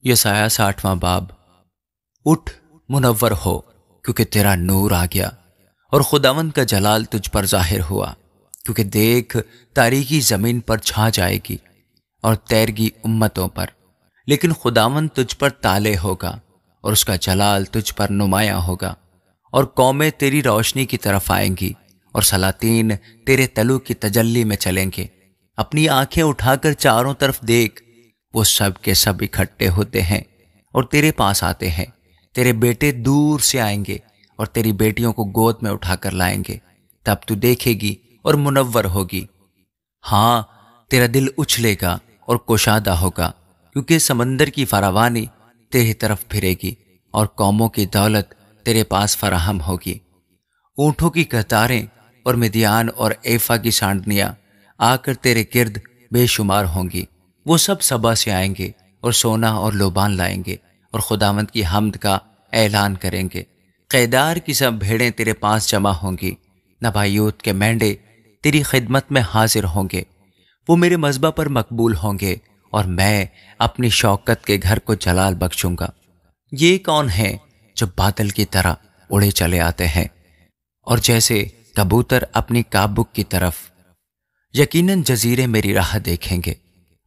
یسایہ 60واں باب۔ اٹھ منور ہو، کیونکہ تیرا نور آ گیا اور خداوند کا جلال تجھ پر ظاہر ہوا۔ کیونکہ دیکھ، تاریکی زمین پر چھا جائے گی اور تیرگی امتوں پر، لیکن خداوند تجھ پر طالع ہوگا اور اس کا جلال تجھ پر نمایاں ہوگا، اور قومیں تیری روشنی کی طرف آئیں گی اور سلاطین تیرے تلو کی تجلی میں چلیں گے۔ اپنی آنکھیں اٹھا کر چاروں طرف دیکھ، وہ سب کے سب اکٹھے ہوتے ہیں اور تیرے پاس آتے ہیں۔ تیرے بیٹے دور سے آئیں گے اور تیری بیٹیوں کو گود میں اٹھا کر لائیں گے، تب تو دیکھے گی اور منور ہوگی۔ ہاں، تیرا دل اچھلے گا اور کشادہ ہوگا، کیونکہ سمندر کی فراوانی تیری طرف پھرے گی اور قوموں کی دولت تیرے پاس فراہم ہوگی۔ اونٹوں کی قطاریں اور مدیان اور ایفا کی سانڈنیاں آ کر تیرے گرد بے شمار ہوں گی۔ وہ سب سبا سے آئیں گے اور سونا اور لوبان لائیں گے اور خداوند کی حمد کا اعلان کریں گے۔ قیدار کی سب بھیڑیں تیرے پاس جمع ہوں گی، نبایوت کے مینڈے تیری خدمت میں حاضر ہوں گے۔ وہ میرے مذبح پر مقبول ہوں گے اور میں اپنی شوکت کے گھر کو جلال بخشوں گا۔ یہ کون ہیں جو بادل کی طرح اڑے چلے آتے ہیں اور جیسے کبوتر اپنی کابک کی طرف؟ یقیناً جزیرے میری راہ دیکھیں گے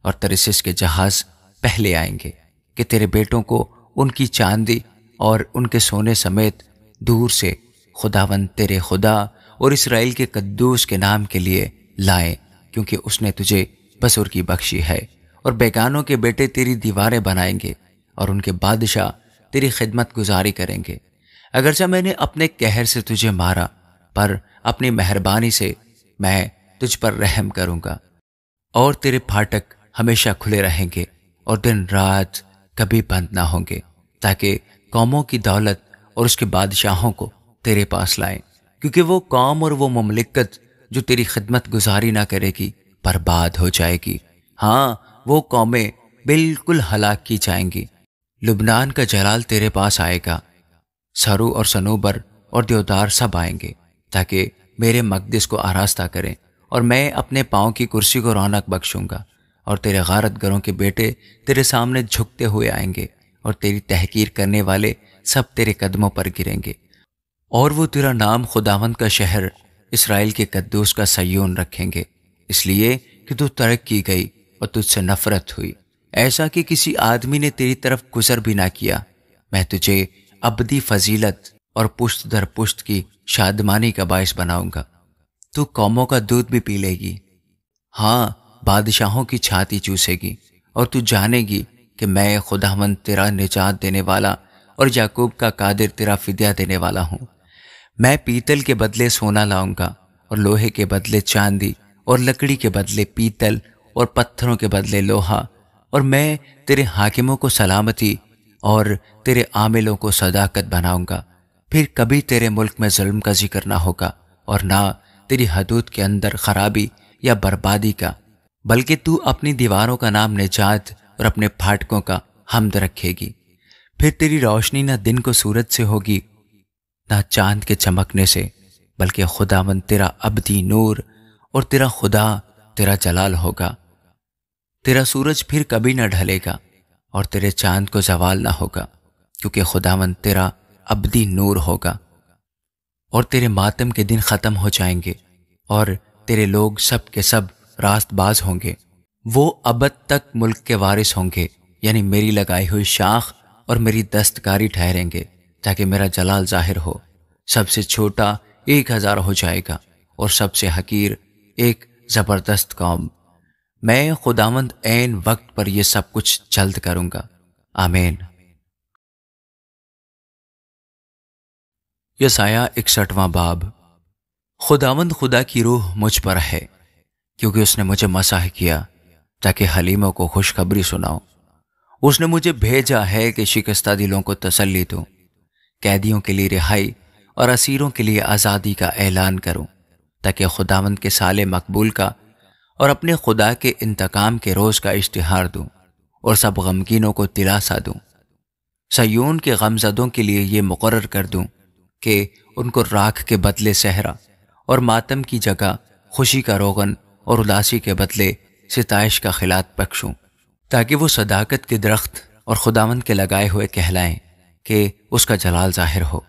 اور ترسس کے جہاز پہلے آئیں گے، کہ تیرے بیٹوں کو ان کی چاندی اور ان کے سونے سمیت دور سے خداوند تیرے خدا اور اسرائیل کے قدوس کے نام کے لیے لائیں، کیونکہ اس نے تجھے بزرگی بخشی ہے۔ اور بیگانوں کے بیٹے تیری دیواریں بنائیں گے اور ان کے بادشاہ تیری خدمت گزاری کریں گے۔ اگرچہ میں نے اپنے قہر سے تجھے مارا، پر اپنی مہربانی سے میں تجھ پر رحم کروں گا، اور تیرے پھاٹک ہمیشہ کھلے رہیں گے اور دن رات کبھی بند نہ ہوں گے، تاکہ قوموں کی دولت اور اس کے بادشاہوں کو تیرے پاس لائیں، کیونکہ وہ قوم اور وہ مملکت جو تیری خدمت گزاری نہ کرے گی برباد ہو جائے گی۔ ہاں، وہ قومیں بالکل ہلاک کی جائیں گی۔ لبنان کا جلال تیرے پاس آئے گا، سرو اور سنوبر اور دیودار سب آئیں گے، تاکہ میرے مقدس کو آراستہ کریں، اور میں اپنے پاؤں کی کرسی کو رونق بخشوں گا۔ اور تیرے غارت گروں کے بیٹے تیرے سامنے جھکتے ہوئے آئیں گے، اور تیری تحقیر کرنے والے سب تیرے قدموں پر گریں گے، اور وہ تیرا نام خداوند کا شہر اسرائیل کے قدوس کا صیون رکھیں گے، اس لیے کہ تو ترک کی گئی اور تجھ سے نفرت ہوئی، ایسا کہ کسی آدمی نے تیری طرف گزر بھی نہ کیا۔ میں تجھے ابدی فضیلت اور پشت در پشت کی شادمانی کا باعث بناؤں گا۔ تو قوموں کا دودھ بھی پی لے گی، ہاں، بادشاہوں کی چھاتی چوسے گی، اور تو جانے گی کہ میں خداوند تیرا نجات دینے والا اور یعقوب کا قادر تیرا فدیہ دینے والا ہوں۔ میں پیتل کے بدلے سونا لاؤں گا، اور لوہے کے بدلے چاندی، اور لکڑی کے بدلے پیتل، اور پتھروں کے بدلے لوہا، اور میں تیرے حاکموں کو سلامتی اور تیرے عاملوں کو صداقت بناؤں گا۔ پھر کبھی تیرے ملک میں ظلم کا ذکر نہ ہوگا، اور نہ تیری حدود کے اندر خرابی یا بربادی کا، بلکہ تو اپنی دیواروں کا نام نجات اور اپنے پھاٹکوں کا حمد رکھے گی۔ پھر تیری روشنی نہ دن کو سورج سے ہوگی، نہ چاند کے چمکنے سے، بلکہ خداوند تیرا ابدی نور اور تیرا خدا تیرا جلال ہوگا۔ تیرا سورج پھر کبھی نہ ڈھلے گا اور تیرے چاند کو زوال نہ ہوگا، کیونکہ خداوند تیرا ابدی نور ہوگا۔ اور تیرے ماتم کے دن ختم ہو جائیں گے، اور تیرے لوگ سب کے سب راست باز ہوں گے۔ وہ ابد تک ملک کے وارث ہوں گے، یعنی میری لگائی ہوئی شاخ اور میری دستکاری ٹھہریں گے، تاکہ میرا جلال ظاہر ہو۔ سب سے چھوٹا 1000 ہو جائے گا، اور سب سے حقیر ایک زبردست قوم۔ میں خداوند عین وقت پر یہ سب کچھ جلد کروں گا۔ آمین۔ یسایہ 61واں باب۔ خداوند خدا کی روح مجھ پر ہے، کیونکہ اس نے مجھے مسح کیا تاکہ حلیموں کو خوشخبری سناؤں۔ اس نے مجھے بھیجا ہے کہ شکستہ دلوں کو تسلی دوں، قیدیوں کے لیے رہائی اور اسیروں کے لیے آزادی کا اعلان کروں، تاکہ خداوند کے سال مقبول کا اور اپنے خدا کے انتقام کے روز کا اشتہار دوں، اور سب غمگینوں کو دلاسا دوں۔ صیون کے غمزدوں کے لیے یہ مقرر کر دوں کہ ان کو راکھ کے بدلے صحرا اور ماتم کی جگہ خوشی کا روغن اور اداسی کے بدلے ستائش کا خلات بخشوں، تاکہ وہ صداقت کے درخت اور خداوند کے لگائے ہوئے کہلائیں کہ اس کا جلال ظاہر ہو،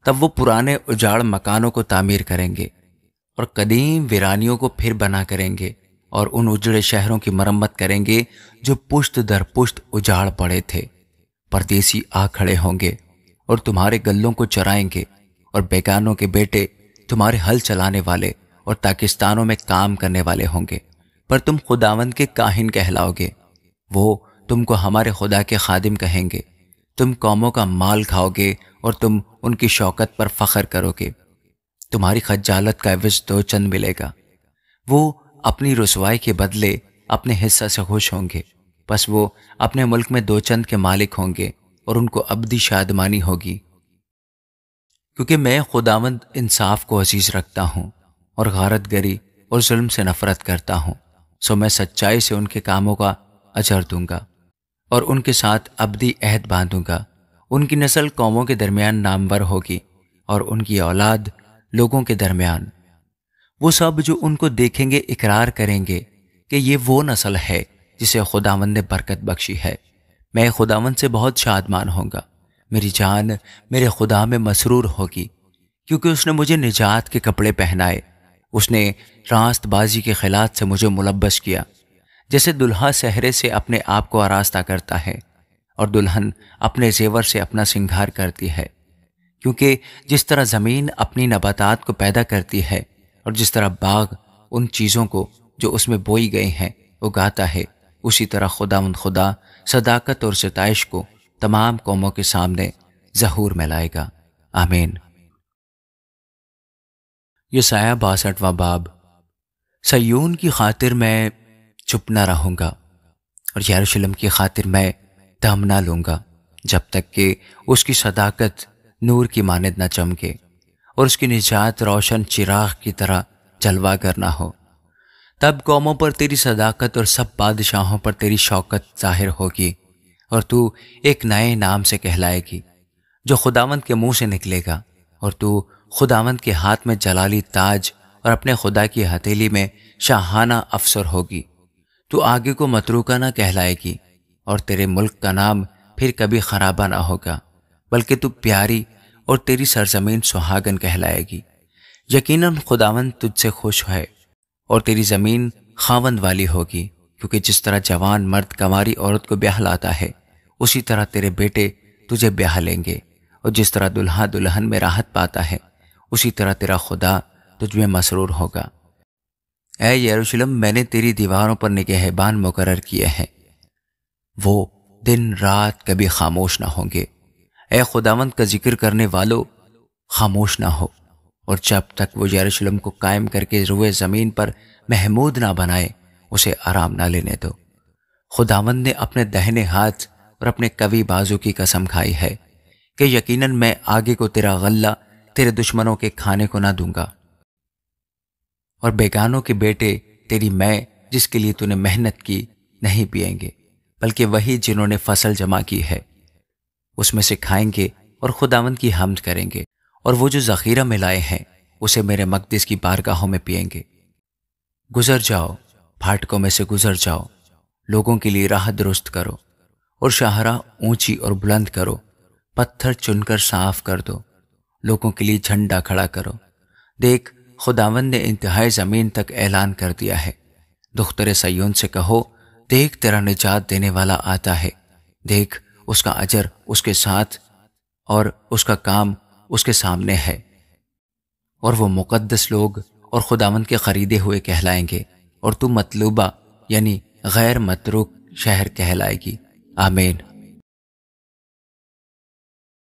تب وہ پرانے اجاڑ مکانوں کو تعمیر کریں گے اور قدیم ویرانیوں کو پھر بنا کریں گے، اور ان اجڑے شہروں کی مرمت کریں گے جو پشت در پشت اجاڑ پڑے تھے۔ پردیسی آ کھڑے ہوں گے اور تمہارے گلوں کو چرائیں گے، اور بیگانوں کے بیٹے تمہارے ہل چلانے والے اور پاکستانوں میں کام کرنے والے ہوں گے، پر تم خداوند کے کاہن کہلاؤ گے۔ وہ تم کو ہمارے خدا کے خادم کہیں گے۔ تم قوموں کا مال کھاؤ گے اور تم ان کی شوکت پر فخر کرو گے۔ تمہاری خجالت کا عوض 2 چند ملے گا۔ وہ اپنی رسوائی کے بدلے اپنے حصہ سے خوش ہوں گے، پس وہ اپنے ملک میں 2 چند کے مالک ہوں گے اور ان کو ابدی شادمانی ہوگی۔ کیونکہ میں خداوند انصاف کو عزیز رکھتا ہوں اور غارت گری اور ظلم سے نفرت کرتا ہوں، سو میں سچائی سے ان کے کاموں کا اجر دوں گا اور ان کے ساتھ ابدی عہد باندھوں گا۔ ان کی نسل قوموں کے درمیان نامور ہوگی اور ان کی اولاد لوگوں کے درمیان۔ وہ سب جو ان کو دیکھیں گے اقرار کریں گے کہ یہ وہ نسل ہے جسے خداوند نے برکت بخشی ہے۔ میں خداوند سے بہت شادمان ہوں گا، میری جان میرے خدا میں مسرور ہوگی، کیونکہ اس نے مجھے نجات کے کپڑے پہنائے۔ اس نے راست بازی کے خیلات سے مجھے ملبس کیا، جیسے دلہا سہرے سے اپنے آپ کو آراستہ کرتا ہے اور دلہن اپنے زیور سے اپنا سنگھار کرتی ہے۔ کیونکہ جس طرح زمین اپنی نباتات کو پیدا کرتی ہے اور جس طرح باغ ان چیزوں کو جو اس میں بوئی گئی ہیں اگاتا ہے، اسی طرح خداوند خدا صداقت اور ستائش کو تمام قوموں کے سامنے ظہور میں لائے گا۔ آمین۔ یسایہ 62واں باب۔ سیون کی خاطر میں چپ نہ رہوں گا اور یروشلم کی خاطر میں دم نہ لوں گا، جب تک کہ اس کی صداقت نور کی مانند نہ چمکے اور اس کی نجات روشن چراغ کی طرح جلوہ گر نہ ہو۔ تب قوموں پر تیری صداقت اور سب بادشاہوں پر تیری شوکت ظاہر ہوگی، اور تو ایک نئے نام سے کہلائے گی جو خداوند کے منہ سے نکلے گا، اور تو خداوند کے ہاتھ میں جلالی تاج اور اپنے خدا کی ہتھیلی میں شاہانہ افسر ہوگی۔ تو آگے کو متروکہ نہ کہلائے گی، اور تیرے ملک کا نام پھر کبھی خرابہ نہ ہوگا، بلکہ تو پیاری اور تیری سرزمین سہاگن کہلائے گی۔ یقیناً خداوند تجھ سے خوش ہے اور تیری زمین خاوند والی ہوگی، کیونکہ جس طرح جوان مرد کنواری عورت کو بیاہ لاتا ہے، اسی طرح تیرے بیٹے تجھے بیاہ لیں گے، اور جس طرح دلہا دلہن میں راحت پاتا ہے، اسی طرح تیرا خدا تجھ میں مسرور ہوگا۔ اے یروشلم، میں نے تیری دیواروں پر نگہبان مقرر کیے ہیں، وہ دن رات کبھی خاموش نہ ہوں گے۔ اے خداوند کا ذکر کرنے والو، خاموش نہ ہو، اور جب تک وہ یروشلم کو قائم کر کے روئے زمین پر محمود نہ بنائے، اسے آرام نہ لینے دو۔ خداوند نے اپنے دہنے ہاتھ اور اپنے قوی بازو کی قسم کھائی ہے کہ یقیناً میں آگے کو تیرا غلہ تیرے دشمنوں کے کھانے کو نہ دوں گا، اور بیگانوں کے بیٹے تیری میں جس کے لیے تو نے محنت کی نہیں پئیں گے، بلکہ وہی جنہوں نے فصل جمع کی ہے اس میں سے کھائیں گے اور خداوند کی حمد کریں گے، اور وہ جو ذخیرہ میں لائے ہیں اسے میرے مقدس کی بارگاہوں میں پئیں گے۔ گزر جاؤ، پھاٹکوں میں سے گزر جاؤ، لوگوں کے لیے راہ درست کرو، اور شاہراہ اونچی اور بلند کرو، پتھر چن کر صاف کر دو، لوگوں کے لیے جھنڈا کھڑا کرو۔ دیکھ، خداوند نے انتہائی زمین تک اعلان کر دیا ہے۔ دختر سیون سے کہو، دیکھ تیرا نجات دینے والا آتا ہے، دیکھ اس کا اجر اس کے ساتھ اور اس کا کام اس کے سامنے ہے، اور وہ مقدس لوگ اور خداوند کے خریدے ہوئے کہلائیں گے، اور تو مطلوبہ یعنی غیر متروک شہر کہلائے گی۔ آمین۔